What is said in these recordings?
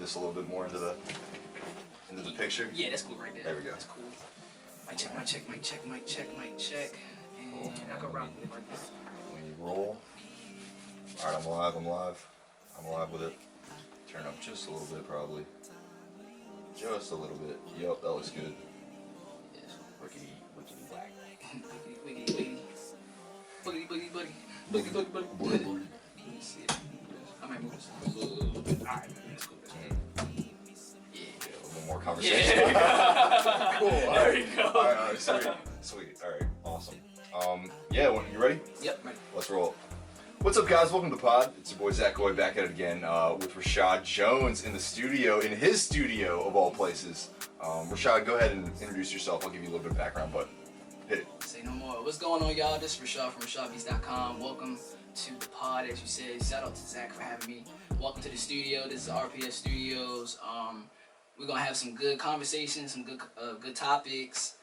this a little bit more into the picture? Yeah, that's cool right there. There we go. That's cool. Mic check, mic check, mic check, mic check, mic check. And I can rock with it right there. When you roll. Alright, I'm live, I'm live. I'm live with it. Turn up just a little bit probably. Just a little bit. Yep, that looks good. Yes. Wickedy whack. Wiggity, wiggity. Boogity, boogie, boogie. Boogie, boogie, boogie. Boogie. Let me see it. I might move this a little bit. Alright, that's cool. That's cool. Yeah. A little more conversation. Yeah. Cool. There you go. Alright, sweet. Alright, awesome. Yeah, you ready? Yep, ready. Let's roll. What's up, guys? Welcome to the pod. It's your boy Zach Goy back at it again with Raeshad Jones in the studio, in his studio of all places. Raeshad, go ahead and introduce yourself. I'll give you a little bit of background, but hit it. Say no more. What's going on, y'all? This is Raeshad from RashadBeats.com. Welcome to the pod, as you said. Shout out to Zach for having me. Welcome to the studio. This is RPS Studios. We're gonna have some good conversations, some good topics,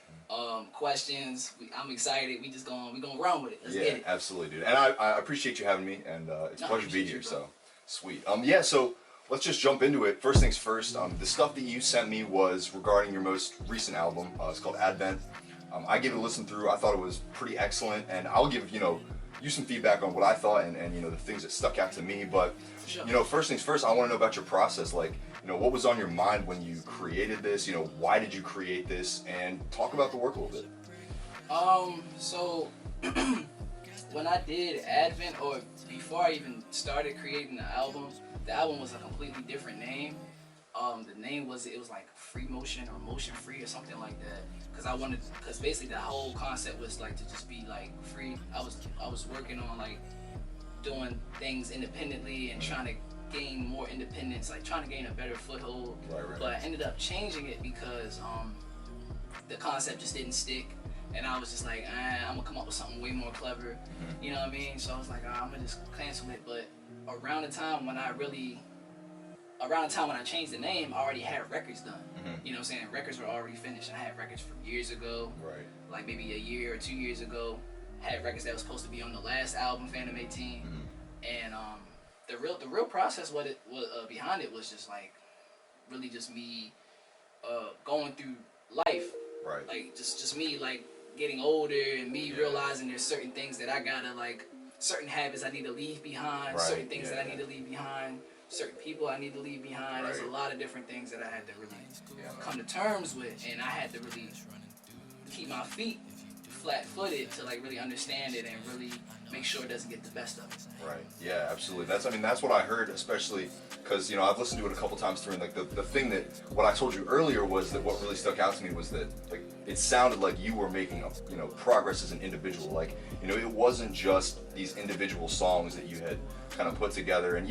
questions. I'm excited. We gonna run with it. Let's get it. Absolutely, dude. And I appreciate you having me, and it's a pleasure to be here. So sweet. Yeah. So let's just jump into it. First things first. The stuff that you sent me was regarding your most recent album. It's called Advent. I gave it a listen through. I thought it was pretty excellent, and I'll give you some feedback on what I thought and the things that stuck out to me. But first things first, I want to know about your process. Like, what was on your mind when you created this? Why did you create this? And talk about the work a little bit. So when I did Advent, or before I even started creating the album was a completely different name. The name was like Free Motion or Motion Free or something like that. Because basically the whole concept was like to just be like free. I was working on like doing things independently and trying to gain more independence, like trying to gain a better foothold. Right. But I ended up changing it because the concept just didn't stick. And I was just like, I'm gonna come up with something way more clever. You know what I mean? So I was like, I'm gonna just cancel it. But around the time when I changed the name, I already had records done. You know what I'm saying? Records were already finished. I had records from years ago. Right. Like maybe a year or 2 years ago. Had records that was supposed to be on the last album, Phantom 18. And the real process behind it was just like really just me going through life. Right. Like just me like getting older and me realizing there's certain things that I gotta like, certain habits I need to leave behind, certain things that I need to leave behind, certain people I need to leave behind. There's a lot of different things that I had to really come to terms with, and I had to really keep my feet flat-footed to like really understand it and really make sure it doesn't get the best of it. Right. Yeah, absolutely. That's what I heard, especially because I've listened to it a couple times through, and like the thing that what I told you earlier was that what really stuck out to me was that like it sounded like you were making progress as an individual. Like it wasn't just these individual songs that you had kind of put together, and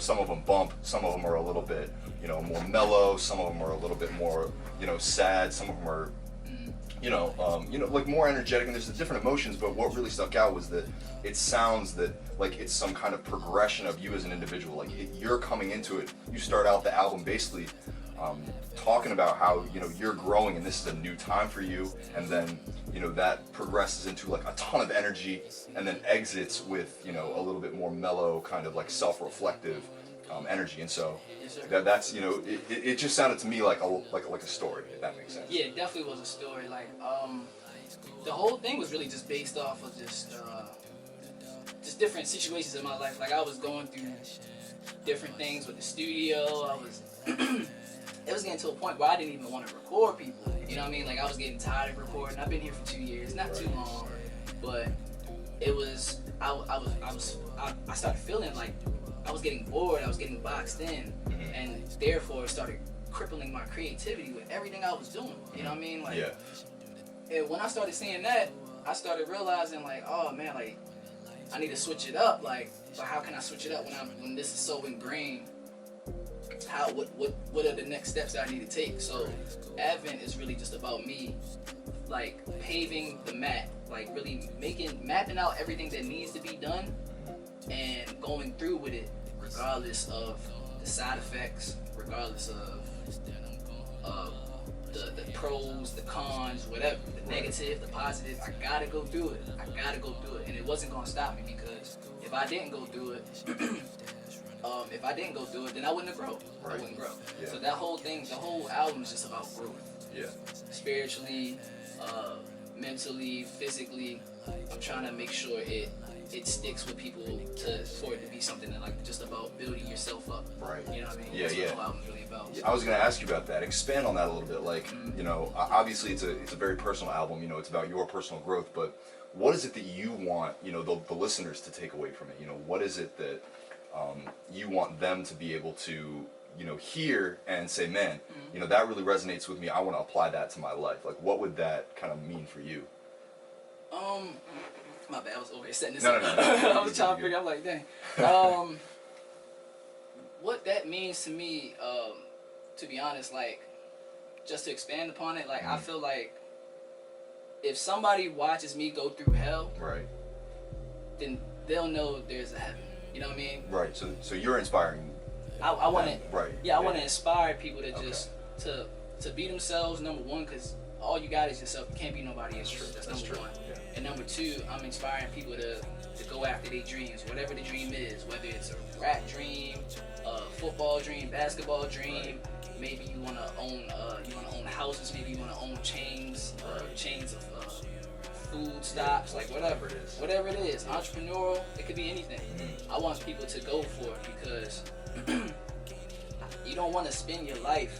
some of them bump, some of them are a little bit more mellow, some of them are a little bit more sad, some of them are like more energetic, and there's the different emotions. But what really stuck out was that it sounds that like it's some kind of progression of you as an individual. Like you're coming into it. You start out the album basically talking about how you're growing and this is a new time for you, and then that progresses into like a ton of energy, and then exits with a little bit more mellow, kind of like self-reflective energy. And so that's it just sounded to me like a story, if that makes sense. Yeah, it definitely was a story. Like the whole thing was really just based off of just different situations in my life. Like I was going through different things with the studio. It was getting to a point where I didn't even want to record people. You know what I mean? Like I was getting tired of recording. I've been here for 2 years, not too long, but it was I started feeling like I was getting bored. I was getting boxed in, and therefore it started crippling my creativity with everything I was doing. You know what I mean? Like, and when I started seeing that, I started realizing like, oh man, like I need to switch it up. Like, but how can I switch it up when this is so ingrained? What are the next steps that I need to take? So Advent is really just about me like paving the map, like really mapping out everything that needs to be done and going through with it, regardless of the side effects, regardless of the pros, the cons, whatever, the negative, the positive. I gotta go through it. And it wasn't gonna stop me, because if I didn't go through it, If I didn't go through it, then I wouldn't have grown. Right. I wouldn't grow. Yeah. So that whole thing, the whole album is just about growth. Yeah. Spiritually, mentally, physically. I'm trying to make sure it sticks with people for it to be something that like just about building yourself up. Right. You know what I mean? Yeah, That's yeah. what the whole album's really about. I was gonna ask you about that. Expand on that a little bit. Like, you know, obviously it's a very personal album. You know, it's about your personal growth. But what is it that you want, you know, the listeners to take away from it? You know, what is it that you want them to be able to, you know, hear and say, man, you know, that really resonates with me. I want to apply that to my life. Like, what would that kind of mean for you? My bad, I was over here setting this No. up. I was trying to figure. I'm like, dang. What that means to me, to be honest, like, just to expand upon it, like, I feel like if somebody watches me go through hell, Right. then they'll know there's a heaven. You know what I mean? Right. So you're inspiring. I want to. Right. Yeah, I want to inspire people to just to be themselves. Number one, because all you got is yourself. You can't be nobody else. That's number true. one. Yeah. And number two, I'm inspiring people to go after their dreams, whatever the dream is. Whether it's a rap dream, a football dream, basketball dream. Right. Maybe you want to own houses. Maybe you want to own chains of food stops, like whatever it is. Entrepreneurial, it could be anything. I want people to go for it because you don't want to spend your life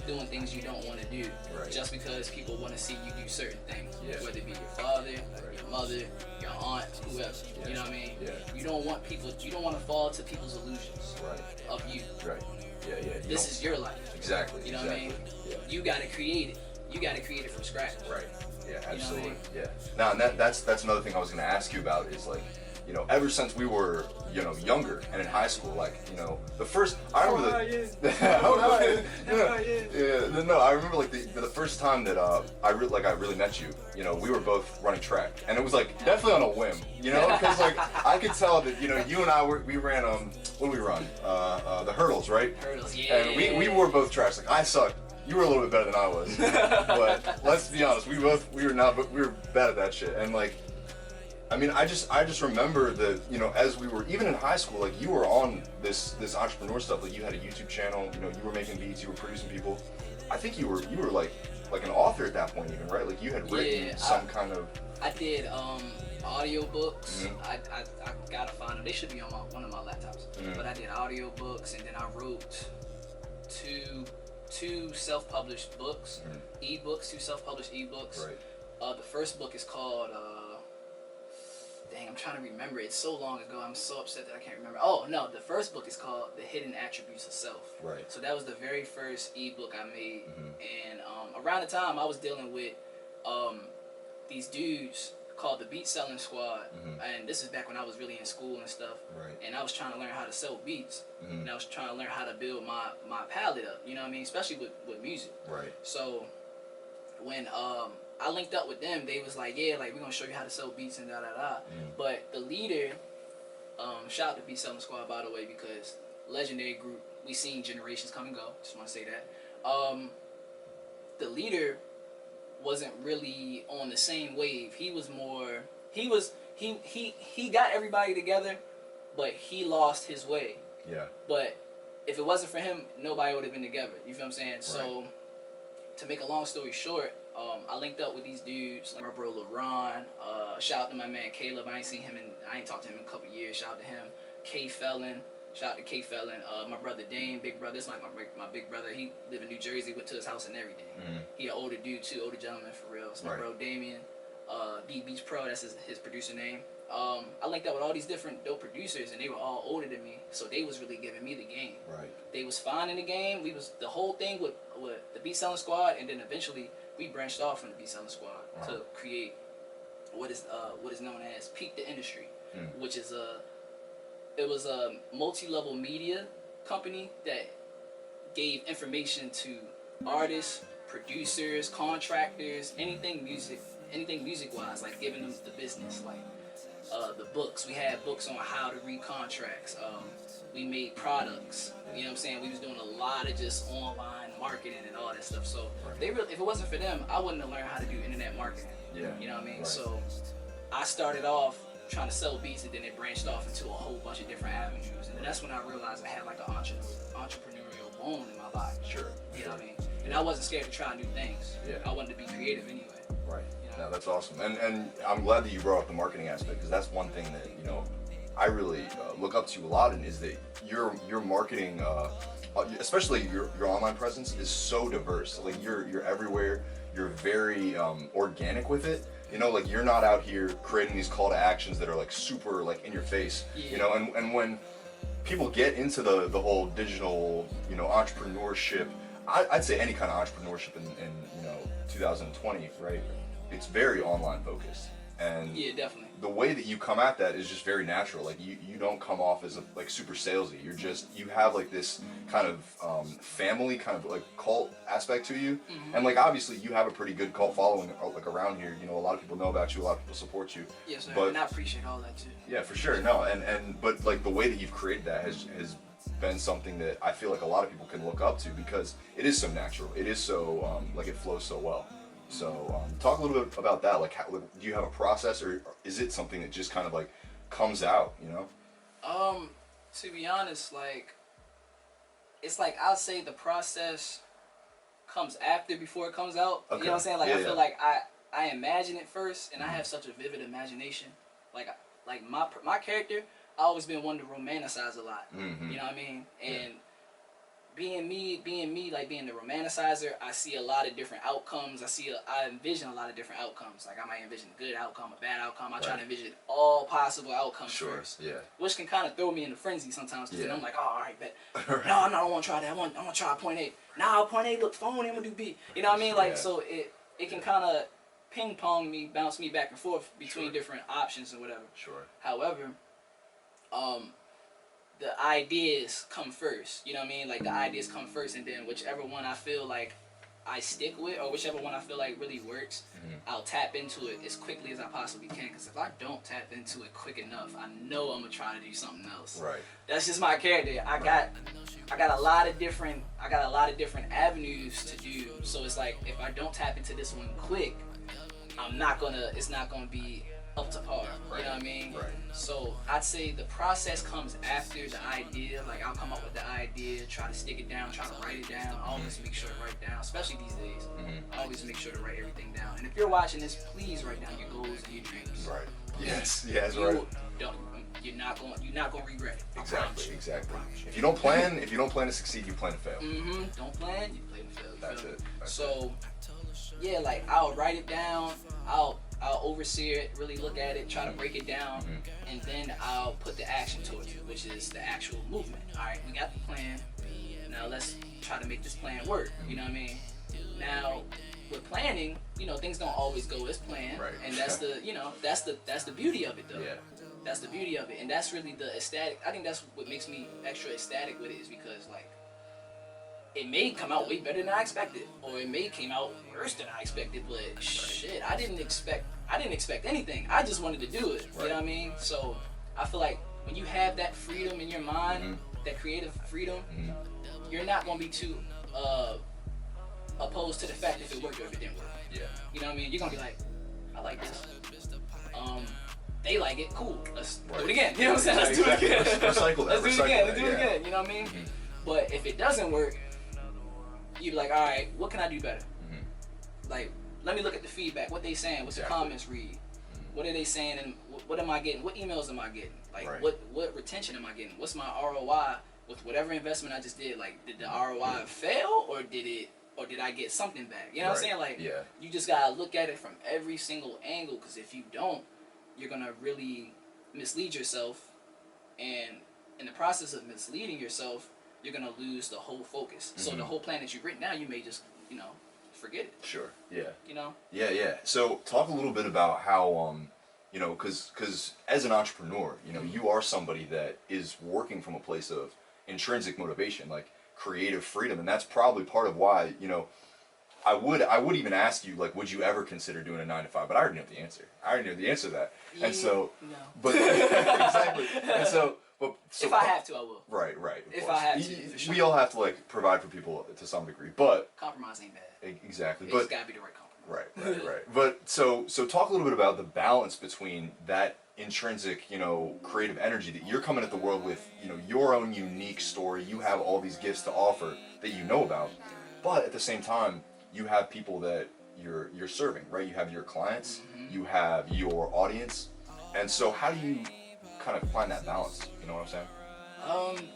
doing things you don't want to do just because people want to see you do certain things, whether it be your father, your mother, your aunt, whoever. You know what I mean? You don't want to fall to people's illusions of you. Right. Yeah. This is your life. Exactly. You know what I mean? Yeah. You got to create it. You got to create it from scratch. Right. Yeah, absolutely. You know what I mean? Yeah. Now, and that's another thing I was going to ask you about is like, you know, ever since we were, you know, younger and in high school, like, you know, the first, I remember I remember like the first time that I really met you. You know, we were both running track, and it was like definitely on a whim, you know, because like I could tell that, you know, you and I we ran what did we run? The hurdles, right? Hurdles, yeah. And we were both tracks. Like I sucked. You were a little bit better than I was, but let's be honest, we were bad at that shit. And like, I mean, I just remember that, you know, as we were even in high school, like you were on this entrepreneur stuff. Like you had a YouTube channel, you know, you were making beats, you were producing people. I think you were like an author at that point, even, right? Like you had written some kind of. I did audiobooks. I gotta find them. They should be on one of my laptops. But I did audiobooks, and then I wrote two self-published books, ebooks, two self-published ebooks. Right. The first book is called, I'm trying to remember. It's so long ago. I'm so upset that I can't remember. Oh, no, the first book is called The Hidden Attributes of Self. Right. So that was the very first ebook I made. And around the time I was dealing with these dudes called the Beat Selling Squad. And this is back when I was really in school and stuff. Right. And I was trying to learn how to sell beats. And I was trying to learn how to build my palette up, you know what I mean? Especially with music. Right. So when I linked up with them, they was like, yeah, like we're gonna show you how to sell beats and da-da-da. But the leader, shout out to Beat Selling Squad, by the way, because legendary group, we seen generations come and go, just wanna say that. The leader wasn't really on the same wave. He was more, he got everybody together, but he lost his way. Yeah. But if it wasn't for him, nobody would have been together. You feel what I'm saying? Right. So, to make a long story short, I linked up with these dudes, like my bro LeBron. Shout out to my man Caleb. I ain't talked to him in a couple years. Shout out to him. K Felon. Shout out to K Felon. My brother Dane, big brother. This is like my big brother. He lived in New Jersey. Went to his house and everything. He an older dude too, older gentleman for real. It's my bro Damien. D Beach Pro. That's his producer name. I linked up with all these different dope producers, and they were all older than me, so they was really giving me the game. Right. They was fine in the game. We was the whole thing with the Beat Selling Squad, and then eventually we branched off from the Beat Selling Squad to create what is known as Peak the Industry, which is it was a multi-level media company that gave information to artists, producers, contractors, anything music wise, like giving them the business, like the books. We had books on how to read contracts. We made products. You know what I'm saying? We was doing a lot of just online marketing and all that stuff. So if it wasn't for them, I wouldn't have learned how to do internet marketing. Yeah. You know what I mean? Right. So I started off trying to sell beats, and then it branched off into a whole bunch of different avenues. And then that's when I realized I had like an entrepreneurial bone in my body. Sure. You know what I mean? And I wasn't scared to try new things. Yeah. I wanted to be creative anyway. Right. You know? No, that's awesome. And I'm glad that you brought up the marketing aspect, because that's one thing that, you know, I really look up to a lot, and is that your marketing, especially your online presence, is so diverse. Like you're everywhere. You're very organic with it. You know, like you're not out here creating these call to actions that are like super like in your face. Yeah. You know, and when people get into the whole digital, you know, entrepreneurship, I'd say any kind of entrepreneurship in you know 2020, right? It's very online focused, and Yeah, definitely. the way that you come at that is just very natural. Like you don't come off as like super salesy. You have like this kind of family kind of like cult aspect to you, and like obviously you have a pretty good cult following like around here. You know, a lot of people know about you, a lot of people support you. Yes, sir. But And I appreciate all that too. yeah, for sure. No, and but like the way that you've created that has been something that I feel like a lot of people can look up to, because it is so natural. It is so like it flows so well. So talk a little bit about that. Like, do you have a process, or is it something that just kind of like comes out? You know? To be honest, like, it's like I'll say the process comes after before it comes out. Okay. You know what I'm saying? Like Yeah, I feel yeah. like I imagine it first, and I have such a vivid imagination. Like my character, I always been one to romanticize a lot. Mhm. You know what I mean? And being me, like being the romanticizer, I see a lot of different outcomes. I envision a lot of different outcomes. Like I might envision a good outcome, a bad outcome. I try to envision all possible outcomes first. Yeah. Which can kind of throw me in a frenzy sometimes, because then I'm like, oh, all right, bet. Right. No, I don't want to try that. I want to try point A. Now point A look phony. I'm gonna do B. You know what I mean? Like so it can kind of ping pong me, bounce me back and forth between different options and whatever. Sure. However, the ideas come first. You know what I mean? Like the ideas come first, and then whichever one I feel like I stick with, or whichever one I feel like really works, I'll tap into it as quickly as I possibly can. Because if I don't tap into it quick enough, I know I'm gonna try to do something else. Right. That's just my character. I got a lot of different avenues to do. So it's like if I don't tap into this one quick, it's not gonna be up to par. You know what I mean? Right. So I'd say the process comes after the idea. Like I'll come up with the idea, try to stick it down, try to write it down. I always make sure to write down, especially these days. I always make sure to write everything down. And if you're watching this, please write down your goals and your dreams. Right. Yes. Yes. You Right. you're not gonna regret it. I promise Exactly. you. Exactly. I promise you. If you don't plan to succeed, you plan to fail. Don't plan, you plan to fail. You That's feel me? it. That's So, yeah, like I'll write it down. I'll oversee it, really look at it, try to break it down, and then I'll put the action towards it, which is the actual movement. All right, we got the plan. Now let's try to make this plan work. You know what I mean? Now, with planning, you know, things don't always go as planned, Right. and that's the beauty of it, though. Yeah. That's the beauty of it, and that's really the ecstatic. I think that's what makes me extra ecstatic with it, is because like it may come out way better than I expected, or it may came out worse than I expected. But shit, I didn't expect anything. I just wanted to do it. You know what I mean? So I feel like when you have that freedom in your mind, that creative freedom, you're not gonna be too opposed to the fact if it worked or if it didn't work. Yeah. You know what I mean? You're gonna be like, I like this. They like it, cool. Let's do it again. You know what I'm saying? Let's do it again. Recycle that. Let's do it again. Let's do it again. You know what I mean? But if it doesn't work, you'd be like, all right, what can I do better? Like, let me look at the feedback. What they saying? What's the comments read? What are they saying? And what am I getting? What emails am I getting? Like, what retention am I getting? What's my ROI with whatever investment I just did? Like, did the ROI fail, or did I get something back? You know what I'm saying? Like, you just gotta look at it from every single angle, because if you don't, you're gonna really mislead yourself, and in the process of misleading yourself, you're gonna lose the whole focus. So the whole plan that you've written down, you may just, forget it. Sure. Yeah. Yeah. So talk a little bit about how, because as an entrepreneur, you are somebody that is working from a place of intrinsic motivation, like creative freedom, and that's probably part of why, I would even ask you, like, would you ever consider doing a 9 to 5? But I already know the answer. To that. Yeah, and so, no. but exactly. And so, if I have to, I will. Right. If course. I have to, for sure. We all have to provide for people to some degree, but Compromise ain't bad. exactly. It's gotta be the right compromise. Right. But so talk a little bit about the balance between that intrinsic, creative energy that you're coming at the world with, your own unique story. You have all these gifts to offer that you know about, but at the same time, you have people that you're serving, right? You have your clients, you have your audience, and so how do you kind of find that balance? You know what I'm saying?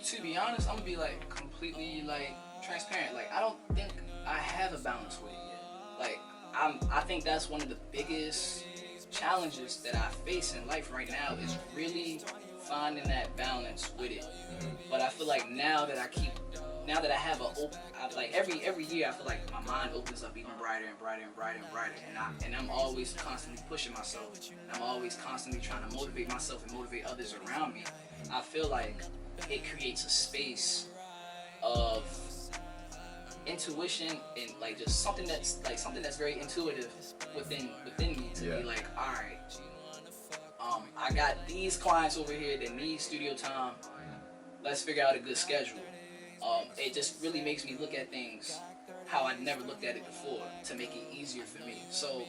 To be honest, I'm gonna be like completely like transparent. Like I don't think I have a balance with it yet. Like I think that's one of the biggest challenges that I face in life right now is really finding that balance with it. But I feel like now that I have like every year I feel like my mind opens up even brighter and brighter and brighter and brighter, and I'm always constantly pushing myself. I'm always constantly trying to motivate myself and motivate others around me. I feel like it creates a space of intuition and like just something that's very intuitive within me to be like, all right, I got these clients over here that need studio time. Let's figure out a good schedule. It just really makes me look at things how I never looked at it before to make it easier for me. So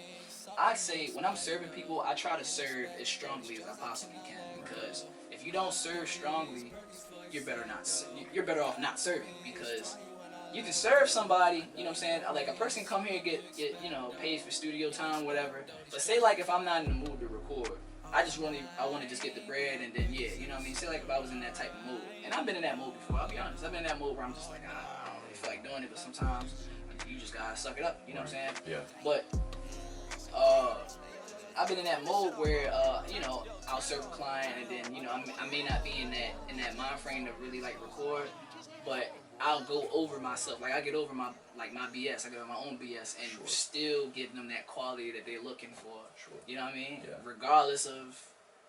I say when I'm serving people, I try to serve as strongly as I possibly can, because if you don't serve strongly, you're better off not serving, because you can serve somebody, you know what I'm saying? Like a person come here and get paid for studio time, whatever. But say like if I'm not in the mood to record, I want to just get the bread and then you know what I mean? Say like if I was in that type of mood, and I've been in that mood before, I'll be honest. I've been in that mood where I'm just like, I don't really feel like doing it, but sometimes you just gotta suck it up, you know what I'm saying? Yeah. But I've been in that mode where I'll serve a client and then I may not be in that mind frame to really like record, but I'll go over myself. Like I get over my BS. I get over my own BS and still give them that quality that they're looking for. Sure. You know what I mean? Yeah. Regardless of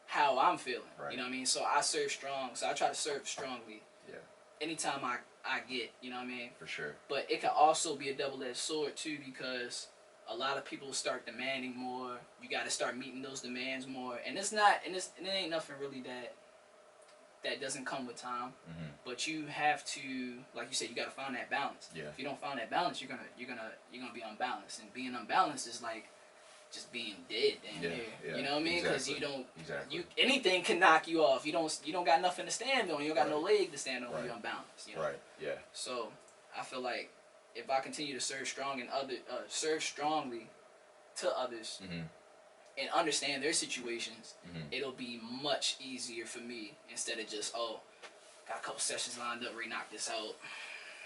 how I'm feeling. Right. You know what I mean? So I serve strong. So I try to serve strongly. Yeah. Anytime I get, you know what I mean? For sure. But it can also be a double-edged sword too, because a lot of people start demanding more. You got to start meeting those demands more, and it ain't nothing really that doesn't come with time. But you have to, like you said, you got to find that balance. Yeah. If you don't find that balance, you're gonna be unbalanced, and being unbalanced is like just being dead damn near. Yeah, You know what I mean? Because exactly. anything can knock you off. You don't got nothing to stand on. You don't got no leg to stand on when you're unbalanced. You know? Right. Yeah. So I feel like if I continue to serve strongly to others and understand their situations, it'll be much easier for me instead of just got a couple sessions lined up, knock this out.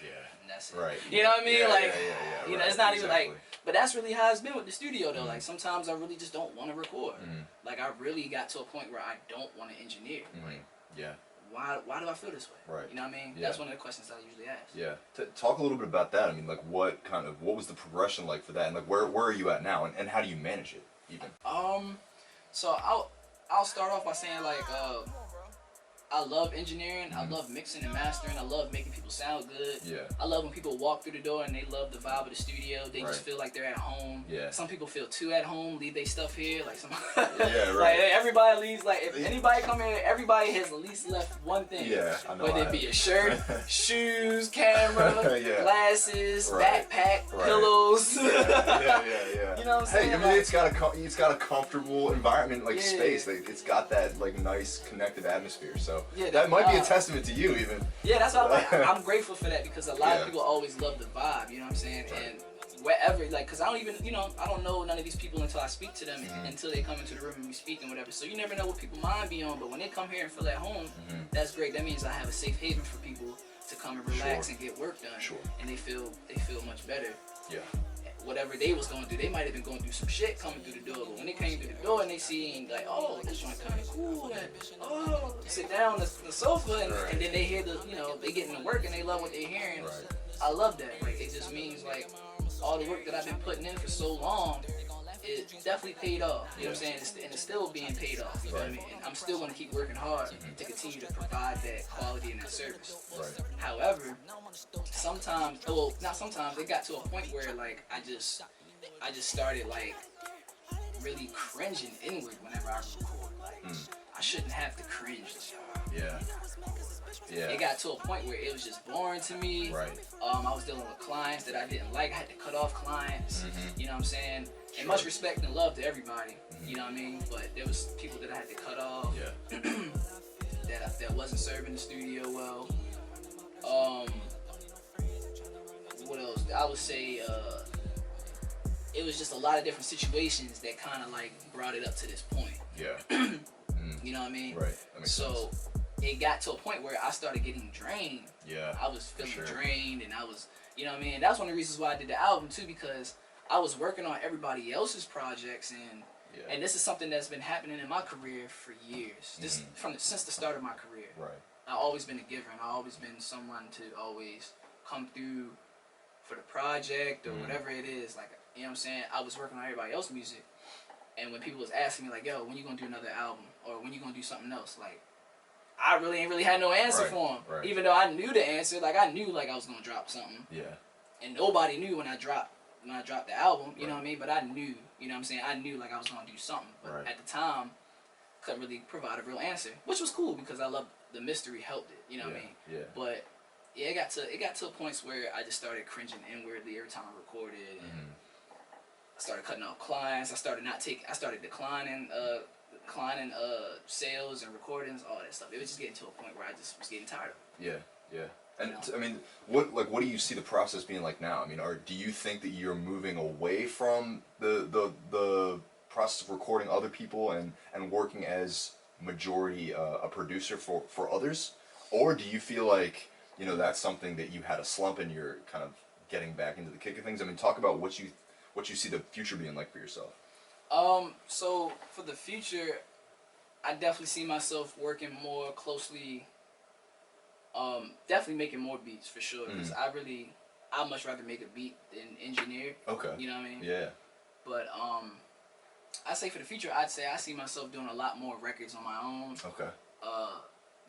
Yeah. And that's it. Right. You know what I mean? Yeah. You know, it's not even like. But that's really how it's been with the studio though. Like sometimes I really just don't want to record. Like I really got to a point where I don't want to engineer. Like, yeah. Why do I feel this way? Right. You know what I mean? Yeah. That's one of the questions I usually ask. Yeah. Talk a little bit about that. I mean, like, what was the progression like for that, and like where are you at now, and how do you manage it even? So I'll start off by saying like I love engineering. I love mixing and mastering. I love making people sound good. Yeah. I love when people walk through the door and they love the vibe of the studio. They just feel like they're at home. Yeah. Some people feel too at home, leave their stuff here. Like some. Yeah, right. Like everybody leaves. Like if anybody come here, everybody has at least left one thing. Yeah, I know. Whether it be a shirt, shoes, camera, glasses, backpack, pillows. Yeah. You know what I'm saying? Hey, I mean, it's got a comfortable environment, like space. Like, it's got that like nice connected atmosphere. So that might be a testament to you, even. Yeah, that's what I'm grateful for that, because a lot of people always love the vibe. You know what I'm saying? Right. And wherever, like, cause I don't even, I don't know none of these people until I speak to them, until they come into the room and we speak and whatever. So you never know what people's mind be on. But when they come here and feel at home, that's great. That means I have a safe haven for people to come and relax and get work done. Sure. And they feel much better. Yeah. Whatever they was going through, they might have been going through some shit coming through the door, but when they came through the door and they see like, oh, this joint kind of cool, and sit down on the sofa, and then they hear they getting to work and they love what they're hearing. Right. I love that. Like it just means like all the work that I've been putting in for so long, it definitely paid off. You know what I'm saying? And it's still being paid off. You know what I mean? And I'm still going to keep working hard to continue to provide that quality and that service. Right. However, sometimes, not sometimes, it got to a point where like I just started like really cringing inward whenever I record. Like I shouldn't have to cringe this hard. Yeah. Yeah. it got to a point where it was just boring to me. Right. I was dealing with clients that I didn't like. I had to cut off clients. Mm-hmm. You know what I'm saying? Sure. And much respect and love to everybody. Mm-hmm. You know what I mean? But there was people that I had to cut off. Yeah. that wasn't serving the studio well. What else? I would say it was just a lot of different situations that kind of like brought it up to this point. Yeah. You know what I mean? Right. That makes So sense. it got to a point where I started getting drained. Yeah. I was feeling sure. drained, and I was, you know what I mean? That's one of the reasons why I did the album too, because I was working on everybody else's projects, and this is something that's been happening in my career for years. This since the start of my career. Right. I've always been a giver, and I've always been someone to always come through for the project or whatever it is. Like, you know what I'm saying? I was working on everybody else's music, and when people was asking me like, "Yo, when you gonna do another album, or when you gonna do something else?" Like, I really ain't really had no answer for them. Right. Even though I knew the answer, like I knew like I was gonna drop something. Yeah. And nobody knew when I dropped the album, you know what I mean? But I knew, you know what I'm saying? I knew like I was gonna do something. But at the time, couldn't really provide a real answer, which was cool because I loved the mystery, helped it, you know what I mean? Yeah. But yeah, it got to points where I just started cringing inwardly every time I recorded, and I started cutting off clients. I started declining sales and recordings, all that stuff. It was just getting to a point where I just was getting tired of it. Yeah. And I mean, what do you see the process being like now? I mean, do you think that you're moving away from the process of recording other people and working as majority a producer for others, or do you feel like that's something that you had a slump and you're kind of getting back into the kick of things? I mean, talk about what you see the future being like for yourself. So for the future, I definitely see myself working more closely. Definitely making more beats for sure. Because I'd much rather make a beat than engineer. Okay. You know what I mean? Yeah. But I say for the future, I'd say I see myself doing a lot more records on my own. Okay.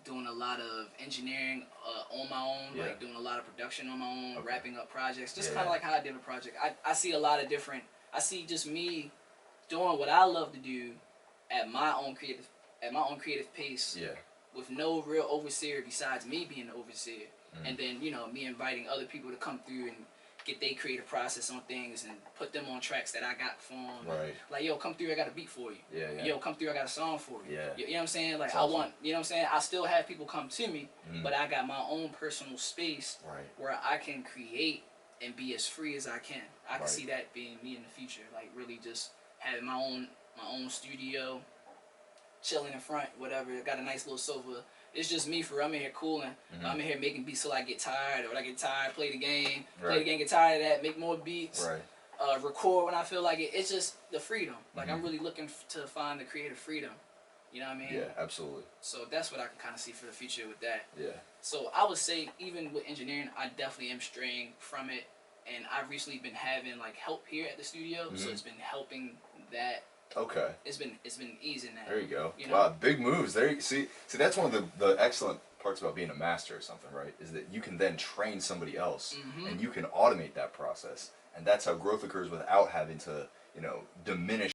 Doing a lot of engineering on my own, like doing a lot of production on my own, wrapping up projects, just kind of like how I did a project. I see a lot of different. I see just me doing what I love to do at my own creative pace. Yeah. With no real overseer besides me being the overseer, and then me inviting other people to come through and get their creative process on things and put them on tracks that I got for them. Right. Like, yo, come through, I got a beat for you. Yeah. Yo, come through, I got a song for you. Yeah. You know what I'm saying? Like, That's I want, you know what I'm saying? I still have people come to me, but I got my own personal space where I can create and be as free as I can. I can see that being me in the future. Like, really just having my own studio, chilling in front, whatever. Got a nice little sofa. It's just me for real. I'm in here cooling. I'm in here making beats till I get tired, or when I get tired, play the game. Play the game, get tired of that, make more beats. Record when I feel like it. It's just the freedom. Like, I'm really looking to find the creative freedom. You know what I mean? Yeah, absolutely. So that's what I can kind of see for the future with that. Yeah. So I would say, even with engineering, I definitely am straying from it. And I've recently been having like help here at the studio, so it's been helping that. Okay. It's been easing that. There you go. You know? Wow, big moves. There you see that's one of the excellent parts about being a master or something, right? Is that you can then train somebody else and you can automate that process. And that's how growth occurs without having to, diminish